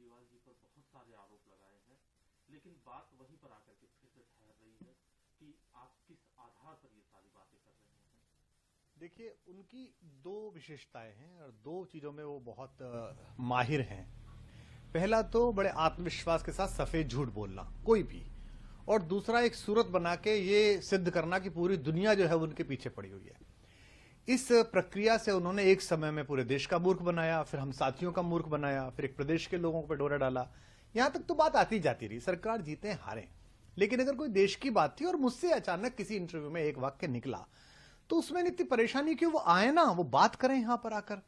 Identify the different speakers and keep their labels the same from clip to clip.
Speaker 1: केजरीवाल जी पर बहुत सारे आरोप लगाए हैं, लेकिन बात वहीं पर आकर के फिर से ठहर रही है कि आप किस आधार पर ये सारी बातें कर रहे हैं।
Speaker 2: देखिए, उनकी दो विशेषताएं हैं और दो चीजों में वो बहुत माहिर हैं। पहला तो बड़े आत्मविश्वास के साथ सफेद झूठ बोलना कोई भी, और दूसरा एक सूरत बना के ये सिद्ध करना कि पूरी दुनिया जो है उनके पीछे पड़ी हुई है। इस प्रक्रिया से उन्होंने एक समय में पूरे देश का मूर्ख बनाया, फिर हम साथियों का मूर्ख बनाया, फिर एक प्रदेश के लोगों पर डोरा डाला। यहां तक तो बात आती जाती रही, सरकार जीते हारे, लेकिन अगर कोई देश की बात थी और मुझसे अचानक किसी इंटरव्यू में एक वाक्य निकला तो उसमें इतनी परेशानी क्यों? वो आए ना, वो बात करें यहां पर आकर।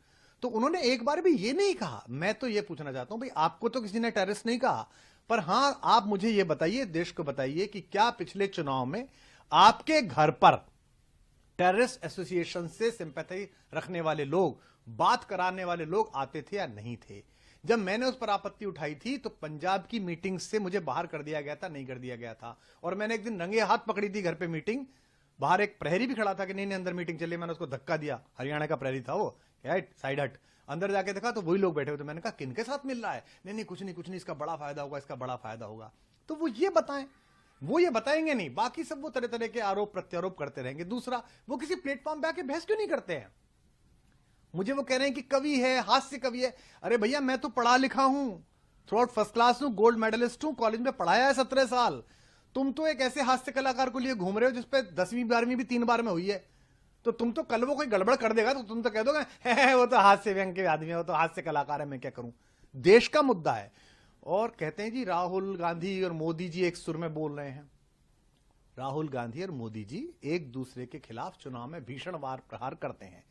Speaker 2: तो उन्होंने एक बार भी ये नहीं कहा। मैं तो ये पूछना चाहता हूं भाई, आपको तो किसी ने टेररिस्ट नहीं कहा, पर हां आप मुझे ये बताइए, देश को बताइए कि क्या पिछले चुनाव में आपके घर पर टेररिस्ट एसोसिएशन से सिंपैथी रखने वाले लोग, बात कराने वाले लोग आते थे या नहीं थे? जब मैंने उस पर आपत्ति उठाई थी तो पंजाब की मीटिंग से मुझे बाहर कर दिया गया था, नहीं कर दिया गया था। और मैंने एक दिन रंगे हाथ पकड़ी थी घर पे मीटिंग, बाहर एक प्रहरी भी खड़ा था कि नहीं नहीं अंदर मीटिंग चली, मैंने उसको धक्का दिया। हरियाणा का प्रहरी था वो, साइड हट। अंदर जाके देखा तो वही लोग बैठे हुए थे। मैंने कहा किनके साथ मिल रहा है? नहीं नहीं कुछ नहीं कुछ नहीं, इसका बड़ा फायदा होगा, इसका बड़ा फायदा होगा। तो वो ये बताएं, वो ये बताएंगे नहीं, बाकी सब वो तरह तरह के आरोप प्रत्यारोप करते रहेंगे। दूसरा, वो किसी प्लेटफॉर्म पे आके बहस क्यों नहीं करते हैं? मुझे वो कह रहे हैं कि कवि है, हास्य कवि है। अरे भैया, मैं तो पढ़ा लिखा हूं, थ्रू आउट फर्स्ट क्लास हूं, गोल्ड मेडलिस्ट हूं, कॉलेज में पढ़ाया है 17 साल। तुम तो एक ऐसे हास्य कलाकार को लिए घूम रहे हो जिसपे 10वीं 12वीं भी 3 बार में हुई है। तो तुम तो कल वो कोई गड़बड़ कर देगा तो तुम तो कह दोगे वो तो हास्य व्यंग के आदमी है, वो तो हास्य कलाकार है, मैं क्या करूं। देश का मुद्दा है। और कहते हैं जी राहुल गांधी और मोदी जी एक सुर में बोल रहे हैं। राहुल गांधी और मोदी जी एक दूसरे के खिलाफ चुनाव में भीषण वार प्रहार करते हैं,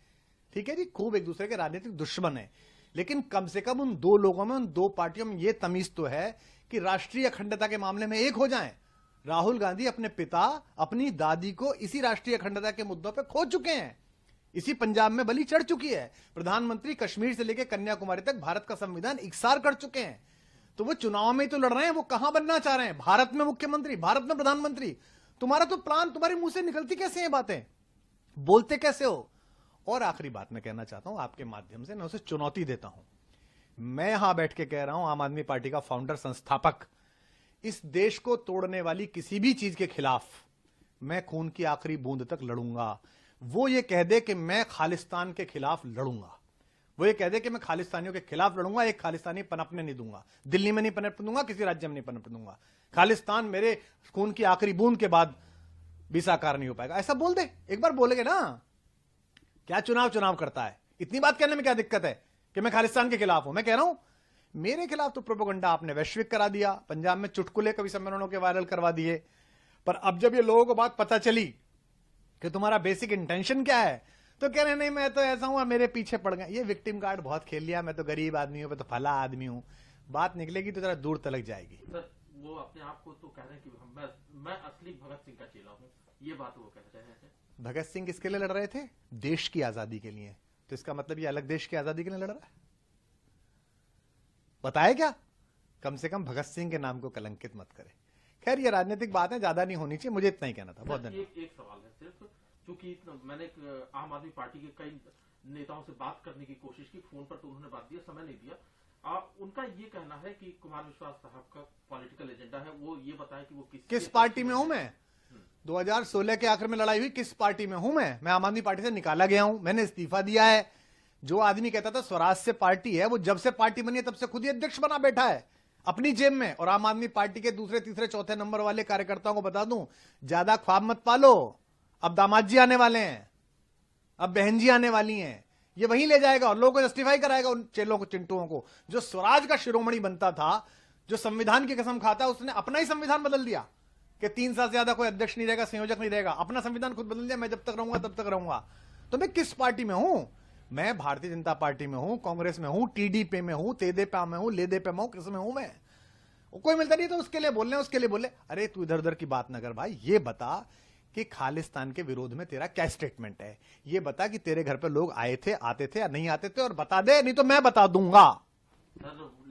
Speaker 2: ठीक है जी, खूब एक दूसरे के राजनीतिक दुश्मन है, लेकिन कम से कम उन दो लोगों में, उन दो पार्टियों में यह तमीज तो है कि राष्ट्रीय अखंडता के मामले में एक हो जाएं। राहुल गांधी अपने पिता, अपनी दादी को इसी राष्ट्रीय अखंडता के मुद्दों पर खो चुके हैं। इसी पंजाब में बलि चढ़ चुकी है। प्रधानमंत्री कश्मीर से लेकर कन्याकुमारी तक भारत का संविधान इकसार कर चुके हैं। तो वो चुनाव में तो लड़ रहे हैं, वो कहां बनना चाह रहे हैं? भारत में मुख्यमंत्री, भारत में प्रधानमंत्री। तुम्हारा तो प्लान, तुम्हारे मुंह से निकलती कैसे हैं बातें? बोलते कैसे हो? और आखिरी बात मैं कहना चाहता हूं आपके माध्यम से, मैं उसे चुनौती देता हूं। मैं यहां बैठ के कह रहा हूं, आम आदमी पार्टी का फाउंडर, संस्थापक, इस देश को तोड़ने वाली किसी भी चीज के खिलाफ मैं खून की आखिरी बूंद तक लड़ूंगा। वो ये कह दे कि मैं खालिस्तान के खिलाफ लड़ूंगा, वो ये कह दे कि मैं खालिस्तानियों के खिलाफ लड़ूंगा, एक खालिस्तानी पनपने नहीं दूंगा, दिल्ली में नहीं पनपने दूंगा, किसी राज्य में नहीं पनपने दूंगा। खालिस्तान मेरे खून की आखिरी बूंद के बाद भी साकार नहीं हो पाएगा, ऐसा बोल दे। एक बार बोलेगे ना, क्या चुनाव करता है? इतनी बात कहने में क्या दिक्कत है कि मैं खालिस्तान के खिलाफ हूं? मैं कह रहा हूं मेरे खिलाफ तो प्रोपेगेंडा आपने वैश्विक करा दिया, पंजाब में चुटकुले कवि सम्मेलनों के वायरल करवा दिए, पर अब जब ये लोगों को बात पता चली कि तुम्हारा बेसिक इंटेंशन क्या है, तो कह रहे नहीं मैं तो ऐसा हूं, मेरे पीछे पड़ गए। ये विक्टिम कार्ड बहुत खेल लिया, मैं तो गरीब आदमी हूं, मैं तो फला आदमी हूं। बात निकलेगी तो जरा दूर तलक जाएगी।
Speaker 1: सर, वो अपने आप को तो कह रहे हैं कि मैं असली भगत सिंह का चेला हूं, ये बात वो कह रहे हैं।
Speaker 2: भगत सिंह किसके लिए लड़ रहे थे? देश की आजादी के लिए। तो इसका मतलब ये अलग देश की आजादी के लिए लड़ रहा है? बताए क्या? कम से कम भगत सिंह के नाम को कलंकित मत करे। खैर, ये राजनीतिक बात है, ज्यादा नहीं होनी चाहिए, मुझे इतना ही कहना था। बहुत धन्यवाद।
Speaker 1: एक सवाल है सिर्फ, क्योंकि मैंने आम आदमी पार्टी के कई नेताओं से बात करने की कोशिश की, फोन पर तो उन्होंने बात दिया, समय नहीं दिया। उनका ये कहना है कि कुमार विश्वास साहब का पॉलिटिकल एजेंडा है, वो ये बताए कि वो किस
Speaker 2: पार्टी में हूं मैं। 2016 के आखिर में लड़ाई हुई, किस पार्टी में हूं मैं आम आदमी पार्टी से निकाला गया हूं, मैंने इस्तीफा दिया है। जो आदमी कहता था स्वराज से पार्टी है, वो जब से पार्टी बनी है तब से खुद ही अध्यक्ष बना बैठा है अपनी जेब में। और आम आदमी पार्टी के दूसरे तीसरे चौथे नंबर वाले कार्यकर्ताओं को बता दूं, ज्यादा ख्वाब मत पालो, अब दामाद जी आने वाले हैं, अब बहन जी आने वाली हैं, ये वहीं ले जाएगा और लोगों को जस्टिफाई कराएगा उन चेलों को, चिंटुओं को। जो स्वराज का शिरोमणि बनता था, जो संविधान की कसम खाता, उसने अपना ही संविधान बदल दिया कि 3 साल से ज्यादा कोई अध्यक्ष नहीं रहेगा, संयोजक नहीं रहेगा। अपना संविधान खुद बदल दिया, मैं जब तक रहूंगा तब तक रहूंगा। तो मैं किस पार्टी में हूं? मैं भारतीय जनता पार्टी में हूं, कांग्रेस में हूं, टीडीपी में हूं, तेदेपा में हूं, लेदेपा में हूं, किस में हूं मैं? कोई मिलता नहीं तो उसके लिए बोल रहे हैं, उसके लिए बोले। अरे तू इधर उधर की बात न कर भाई, ये बता कि खालिस्तान के विरोध में तेरा क्या स्टेटमेंट है? ये बता कि तेरे घर पे लोग आए थे, आते थे या नहीं आते थे, और बता दे, नहीं तो मैं बता दूंगा।